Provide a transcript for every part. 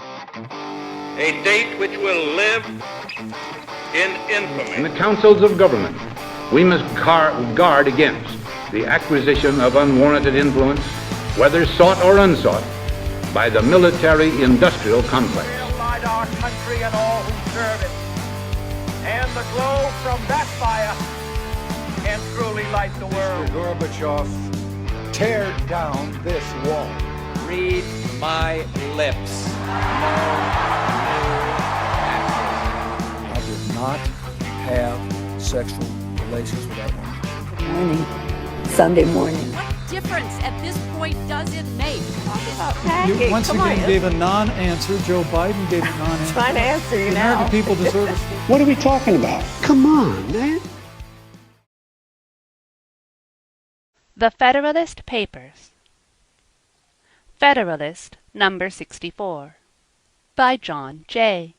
A date which will live in infamy. In the councils of government, we must guard against the acquisition of unwarranted influence, whether sought or unsought, by the military-industrial complex. Will light our country and all who serve it, and the glow from that fire can truly light the world. Mr. Gorbachev, tear down this wall. Read my lips. No new access. I did not have sexual relations with that woman. Morning. Sunday morning. What difference at this point does it make? You once again gave a non-answer. Joe Biden gave a non-answer. Trying to answer you The now. American people deserve it. What are we talking about? Come on, man. The Federalist Papers. Federalist Number 64 by John Jay.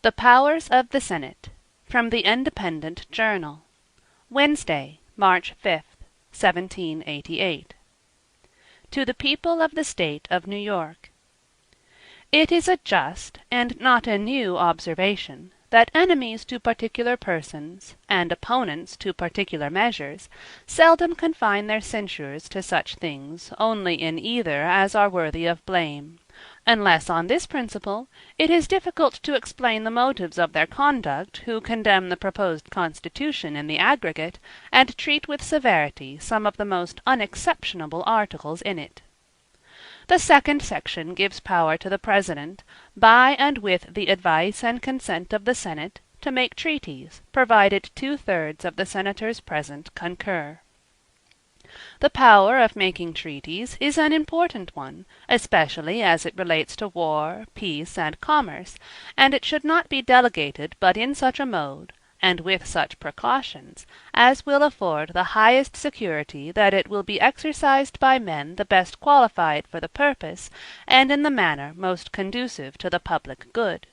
The Powers of the Senate, from the Independent Journal, Wednesday, March 5th, 1788. To the People of the State of New York. It is a just and not a new observation that enemies to particular persons, and opponents to particular measures, seldom confine their censures to such things only in either as are worthy of blame. Unless on this principle, it is difficult to explain the motives of their conduct who condemn the proposed Constitution in the aggregate, and treat with severity some of the most unexceptionable articles in it. The second section gives power to the President, by and with the advice and consent of the Senate, to make treaties, provided 2/3 of the senators present concur. The power of making treaties is an important one, especially as it relates to war, peace, and commerce, and it should not be delegated but in such a mode, and with such precautions, as will afford the highest security that it will be exercised by men the best qualified for the purpose, and in the manner most conducive to the public good.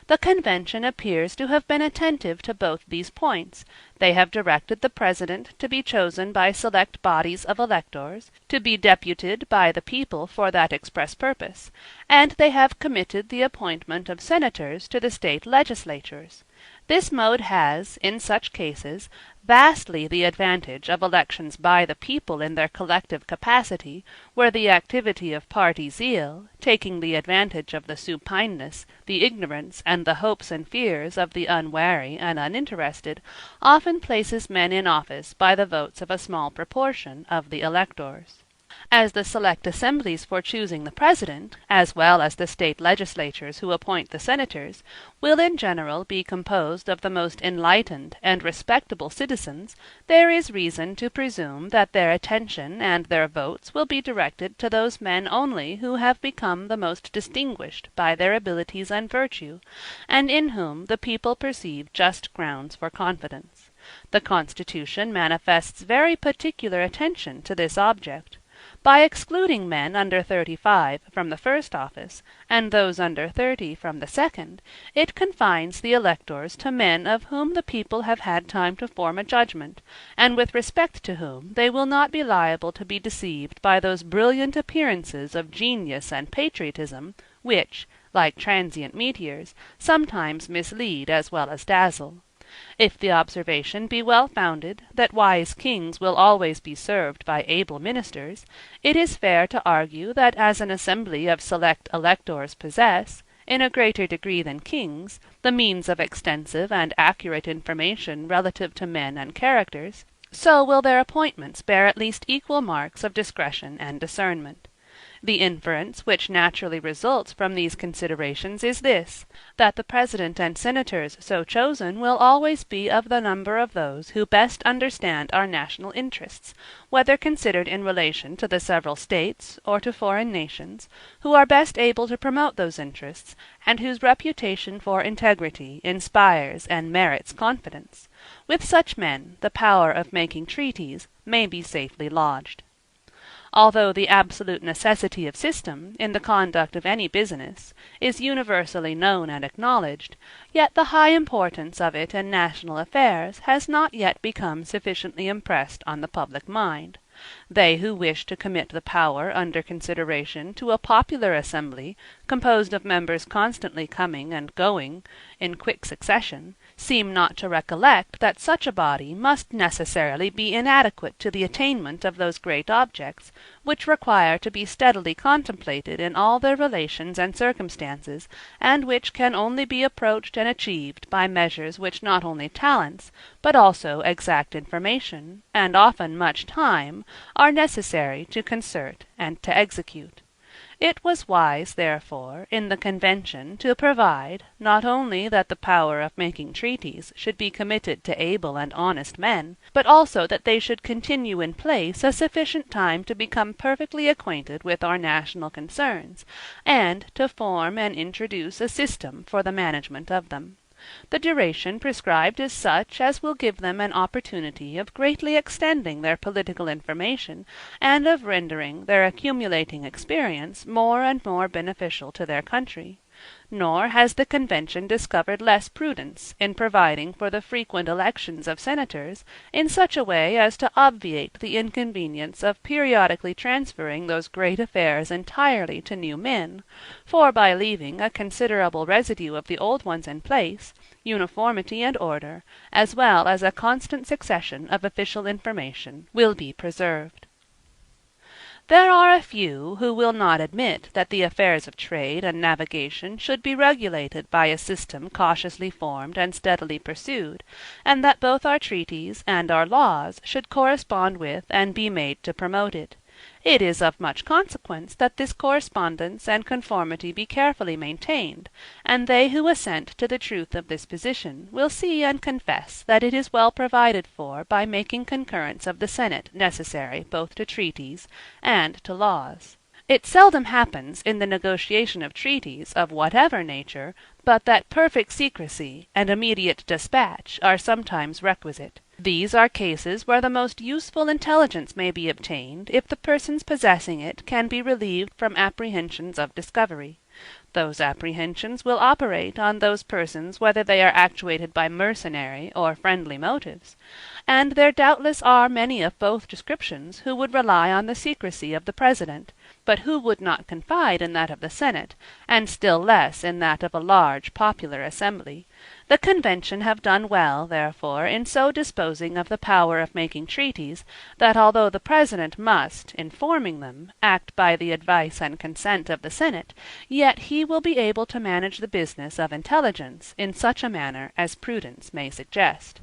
The convention appears to have been attentive to both these points. They have directed the President to be chosen by select bodies of electors, to be deputed by the people for that express purpose, and they have committed the appointment of senators to the state legislatures. This mode has, in such cases, vastly the advantage of elections by the people in their collective capacity, where the activity of party zeal, taking the advantage of the supineness, the ignorance, and the hopes and fears of the unwary and uninterested, often places men in office by the votes of a small proportion of the electors. As the select assemblies for choosing the President, as well as the state legislatures who appoint the senators, will in general be composed of the most enlightened and respectable citizens, there is reason to presume that their attention and their votes will be directed to those men only who have become the most distinguished by their abilities and virtue, and in whom the people perceive just grounds for confidence. The Constitution manifests very particular attention to this object. By excluding men under 35 from the first office, and those under 30 from the second, it confines the electors to men of whom the people have had time to form a judgment, and with respect to whom they will not be liable to be deceived by those brilliant appearances of genius and patriotism, which, like transient meteors, sometimes mislead as well as dazzle. If the observation be well founded, that wise kings will always be served by able ministers, it is fair to argue that as an assembly of select electors possess, in a greater degree than kings, the means of extensive and accurate information relative to men and characters, so will their appointments bear at least equal marks of discretion and discernment. The inference which naturally results from these considerations is this, that the President and senators so chosen will always be of the number of those who best understand our national interests, whether considered in relation to the several states or to foreign nations, who are best able to promote those interests, and whose reputation for integrity inspires and merits confidence. With such men the power of making treaties may be safely lodged. Although the absolute necessity of system, in the conduct of any business, is universally known and acknowledged, yet the high importance of it in national affairs has not yet become sufficiently impressed on the public mind. They who wish to commit the power under consideration to a popular assembly, composed of members constantly coming and going in quick succession, seem not to recollect that such a body must necessarily be inadequate to the attainment of those great objects, which require to be steadily contemplated in all their relations and circumstances, and which can only be approached and achieved by measures which not only talents, but also exact information, and often much time, are necessary to concert and to execute. It was wise, therefore, in the Convention to provide, not only that the power of making treaties should be committed to able and honest men, but also that they should continue in place a sufficient time to become perfectly acquainted with our national concerns, and to form and introduce a system for the management of them. The duration prescribed is such as will give them an opportunity of greatly extending their political information, and of rendering their accumulating experience more and more beneficial to their country. Nor has the Convention discovered less prudence in providing for the frequent elections of senators in such a way as to obviate the inconvenience of periodically transferring those great affairs entirely to new men, for by leaving a considerable residue of the old ones in place, uniformity and order, as well as a constant succession of official information, will be preserved. There are a few who will not admit that the affairs of trade and navigation should be regulated by a system cautiously formed and steadily pursued, and that both our treaties and our laws should correspond with and be made to promote it. It is of much consequence that this correspondence and conformity be carefully maintained, and they who assent to the truth of this position will see and confess that it is well provided for by making concurrence of the Senate necessary both to treaties and to laws. It seldom happens in the negotiation of treaties of whatever nature, but that perfect secrecy and immediate despatch are sometimes requisite. These are cases where the most useful intelligence may be obtained if the persons possessing it can be relieved from apprehensions of discovery. Those apprehensions will operate on those persons whether they are actuated by mercenary or friendly motives, and there doubtless are many of both descriptions who would rely on the secrecy of the President, but who would not confide in that of the Senate, and still less in that of a large popular assembly. The Convention have done well, therefore, in so disposing of the power of making treaties, that although the President must, in forming them, act by the advice and consent of the Senate, yet he will be able to manage the business of intelligence in such a manner as prudence may suggest.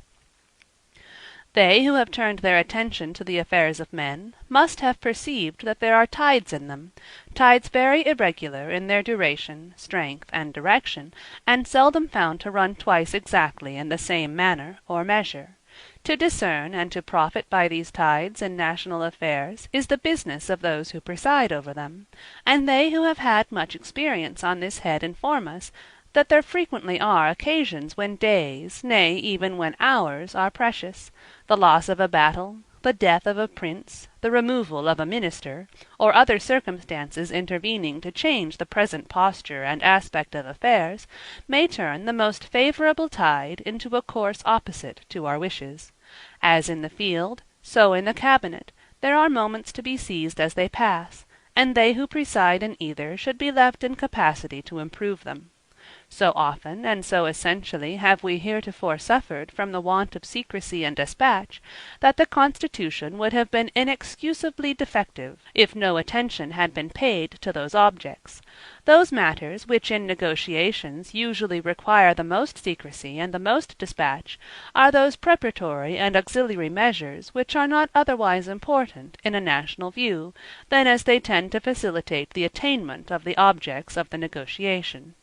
They who have turned their attention to the affairs of men must have perceived that there are tides in them, tides very irregular in their duration, strength, and direction, and seldom found to run twice exactly in the same manner or measure. To discern and to profit by these tides in national affairs is the business of those who preside over them, and they who have had much experience on this head inform us that there frequently are occasions when days, nay, even when hours, are precious. The loss of a battle, the death of a prince, the removal of a minister, or other circumstances intervening to change the present posture and aspect of affairs, may turn the most favorable tide into a course opposite to our wishes. As in the field, so in the cabinet, there are moments to be seized as they pass, and they who preside in either should be left in capacity to improve them. So often and so essentially have we heretofore suffered from the want of secrecy and despatch, that the Constitution would have been inexcusably defective, if no attention had been paid to those objects. Those matters which in negotiations usually require the most secrecy and the most despatch are those preparatory and auxiliary measures which are not otherwise important in a national view than as they tend to facilitate the attainment of the objects of the negotiation.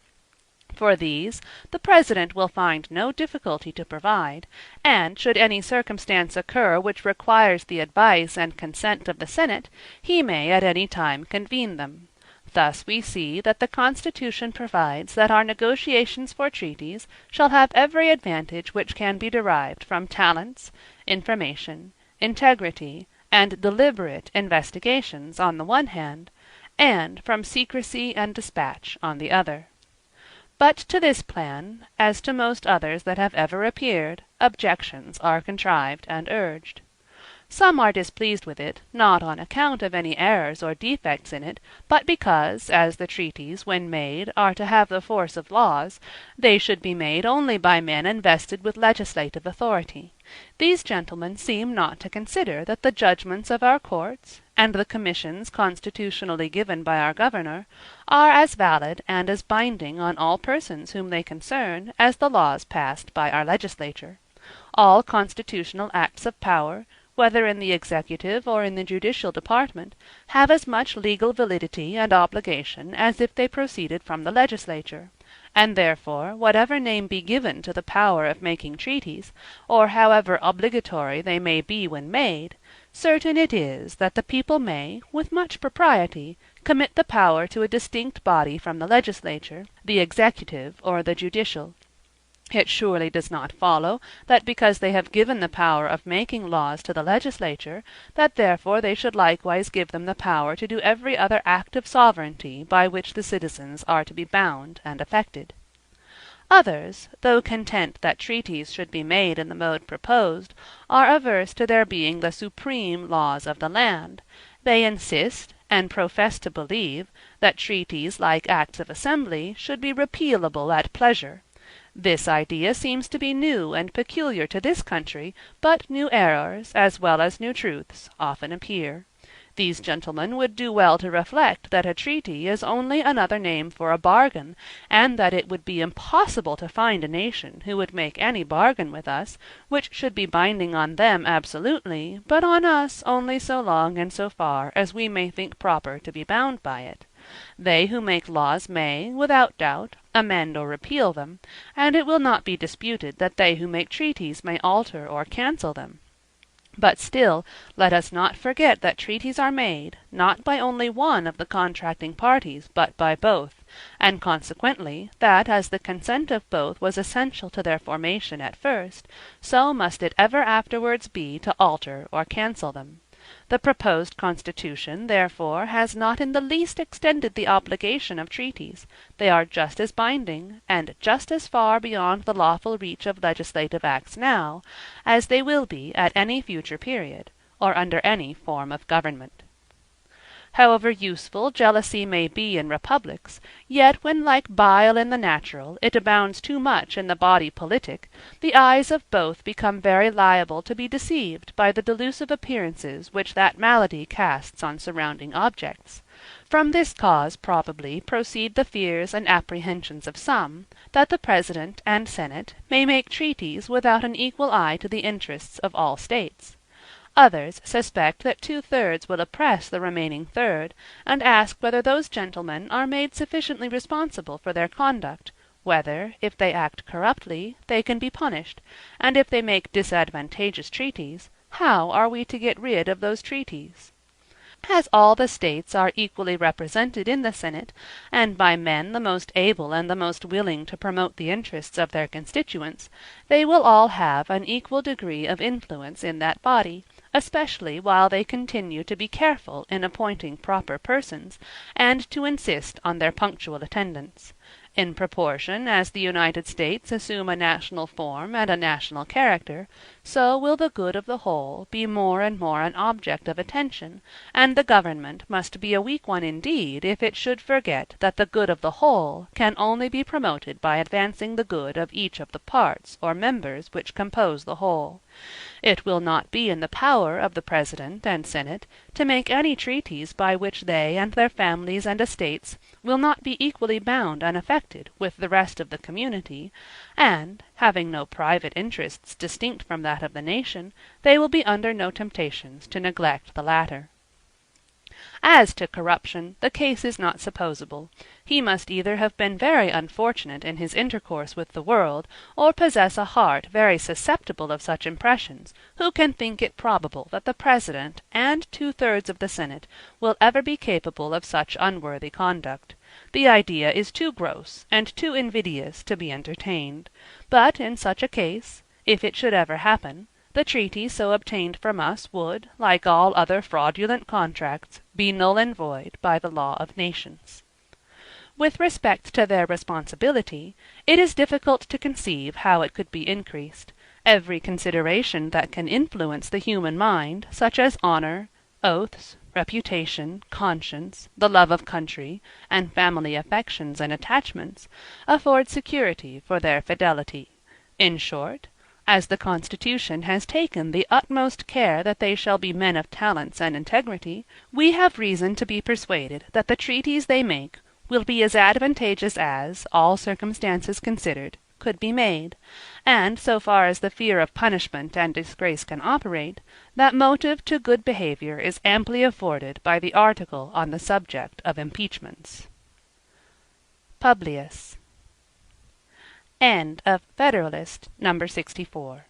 For these the President will find no difficulty to provide, and should any circumstance occur which requires the advice and consent of the Senate, he may at any time convene them. Thus we see that the Constitution provides that our negotiations for treaties shall have every advantage which can be derived from talents, information, integrity, and deliberate investigations on the one hand, and from secrecy and despatch on the other. But to this plan, as to most others that have ever appeared, objections are contrived and urged. Some are displeased with it, not on account of any errors or defects in it, but because, as the treaties, when made, are to have the force of laws, they should be made only by men invested with legislative authority. These gentlemen seem not to consider that the judgments of our courts, and the commissions constitutionally given by our governor, are as valid and as binding on all persons whom they concern as the laws passed by our legislature. All constitutional acts of power, whether in the executive or in the judicial department, have as much legal validity and obligation as if they proceeded from the legislature, and therefore whatever name be given to the power of making treaties, or however obligatory they may be when made, certain it is that the people may, with much propriety, commit the power to a distinct body from the legislature, the executive or the judicial. It surely does not follow that because they have given the power of making laws to the legislature, that therefore they should likewise give them the power to do every other act of sovereignty by which the citizens are to be bound and affected. Others, though content that treaties should be made in the mode proposed, are averse to their being the supreme laws of the land. They insist, and profess to believe, that treaties, like acts of assembly, should be repealable at pleasure. This idea seems to be new and peculiar to this country, but new errors, as well as new truths, often appear. These gentlemen would do well to reflect that a treaty is only another name for a bargain, and that it would be impossible to find a nation who would make any bargain with us, which should be binding on them absolutely, but on us only so long and so far as we may think proper to be bound by it. They who make laws may, without doubt, amend or repeal them, and it will not be disputed that they who make treaties may alter or cancel them. But still, let us not forget that treaties are made, not by only one of the contracting parties, but by both, and consequently, that as the consent of both was essential to their formation at first, so must it ever afterwards be to alter or cancel them. The proposed Constitution, therefore, has not in the least extended the obligation of treaties. They are just as binding, and just as far beyond the lawful reach of legislative acts now, as they will be at any future period, or under any form of government. However useful jealousy may be in republics, yet when like bile in the natural, it abounds too much in the body politic, the eyes of both become very liable to be deceived by the delusive appearances which that malady casts on surrounding objects. From this cause probably proceed the fears and apprehensions of some, that the President and Senate may make treaties without an equal eye to the interests of all states. Others suspect that 2/3 will oppress the remaining third, and ask whether those gentlemen are made sufficiently responsible for their conduct, whether, if they act corruptly, they can be punished, and if they make disadvantageous treaties, how are we to get rid of those treaties? As all the states are equally represented in the Senate, and by men the most able and the most willing to promote the interests of their constituents, they will all have an equal degree of influence in that body, especially while they continue to be careful in appointing proper persons, and to insist on their punctual attendance. In proportion as the United States assume a national form and a national character, so will the good of the whole be more and more an object of attention, and the government must be a weak one indeed if it should forget that the good of the whole can only be promoted by advancing the good of each of the parts or members which compose the whole. It will not be in the power of the President and Senate to make any treaties by which they and their families and estates will not be equally bound and affected with the rest of the community, and, having no private interests distinct from that of the nation, they will be under no temptations to neglect the latter. As to corruption, the case is not supposable. He must either have been very unfortunate in his intercourse with the world, or possess a heart very susceptible of such impressions, who can think it probable that the President and 2/3 of the Senate will ever be capable of such unworthy conduct. The idea is too gross and too invidious to be entertained. But in such a case, if it should ever happen, the treaty so obtained from us would, like all other fraudulent contracts, be null and void by the law of nations. With respect to their responsibility, it is difficult to conceive how it could be increased. Every consideration that can influence the human mind, such as honor, oaths, reputation, conscience, the love of country, and family affections and attachments, afford security for their fidelity. In short, as the Constitution has taken the utmost care that they shall be men of talents and integrity, we have reason to be persuaded that the treaties they make will be as advantageous as, all circumstances considered, could be made, and, so far as the fear of punishment and disgrace can operate, that motive to good behavior is amply afforded by the article on the subject of impeachments. Publius. End of Federalist Number 64.